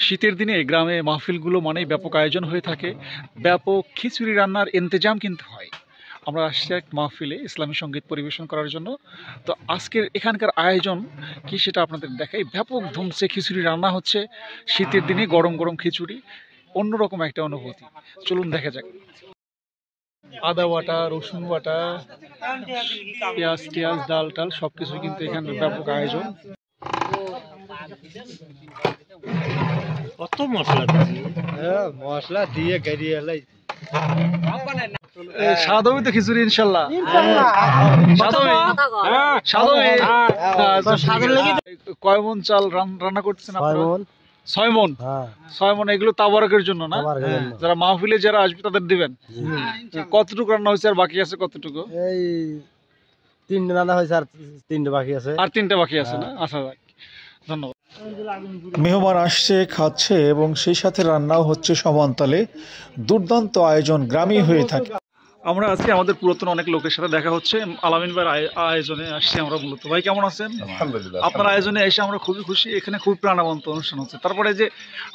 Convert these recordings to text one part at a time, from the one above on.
শীতের দিনে গ্রামে মাহফিলগুলো মানেই ব্যাপক আয়োজন হয়ে থাকে, ব্যাপক খিচুড়ি রান্নার ইন্তজাম কিন্তু হয়। আমরা আসছি এক মাহফিলে ইসলামী সঙ্গীত পরিবেশন করার জন্য। তো আজকের এখানকার আয়োজন কি সেটা আপনাদের দেখাই। ব্যাপক ধুমসে খিচুড়ি রান্না হচ্ছে, শীতের দিনে গরম গরম খিচুড়ি, অন্যরকম একটা অনুভূতি। চলুন দেখা যাক। আদা বাটা, রসুন বাটা, পেঁয়াজ টিয়াজ, ডাল টাল সবকিছু কিন্তু এখানে ব্যাপক আয়োজন। কত মশলা মশলা দিয়ে গাড়িয়ে লাই স্বাদ হবে তো খিচুড়ি ইনশাল্লাহ। কয় মন চাল রান্না করতেছেন আপনারা? 6 মন। 6 মন, এগুলো তাবারকের জন্য না? যারা মাহফিলে যারা আসবে তাদের দিবেন। কতটুকু রান্না হয়েছে আর বাকি আছে কতটুকু? এই 3 রান্না হয়েছে আর 3টা বাকি আছে। আর 3টা বাকি আছে না? আচ্ছা, ধন্যবাদ। মেহমান আসছে, খাচ্ছে এবং সেই সাথে রান্নাও হচ্ছে সমানতালে। দুর্দান্ত আয়োজন গ্রামীণ হয়ে থাকে। আমরা আজকে আমাদের পুরাতন অনেক লোকের সাথে দেখা হচ্ছে। আলামিন ভাইয়ের আয়োজনে আসছি আমরা মূলত। ভাই কেমন আছেন? আলহামদুলিল্লাহ। আপনার আয়োজনে এসে আমরা খুবই খুশি। এখানে খুব প্রাণবন্ত অনুষ্ঠান হচ্ছে। তারপরে যে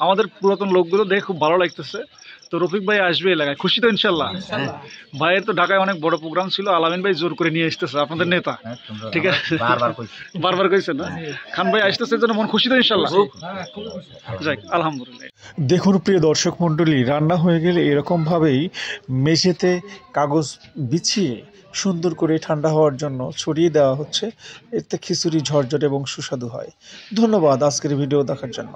আমাদের পুরাতন লোকগুলো দেখে খুব ভালো লাগতেছে। তো রফিক ভাই আসবে এলাকায়, খুশি তো ইনশাল্লাহ? ভাইয়ের তো ঢাকায় অনেক বড় প্রোগ্রাম ছিল, আলামিন ভাই জোর করে নিয়ে আসতেছে, আপনাদের নেতা। ঠিক আছে, বারবার কইছেন না? খান ভাই আসতেছে, জন্য মন খুশি তো ইনশাল্লাহ? যাক, আলহামদুলিল্লাহ। দেখুন প্রিয় দর্শক মণ্ডলী, রান্না হয়ে গেলে এরকম ভাবেই মেঝেতে কাগজ বিছিয়ে সুন্দর করে ঠান্ডা হওয়ার জন্য ছড়িয়ে দেওয়া হচ্ছে। এতে খিচুড়ি ঝরঝরে এবং সুস্বাদু হয়। ধন্যবাদ আজকের ভিডিও দেখার জন্য।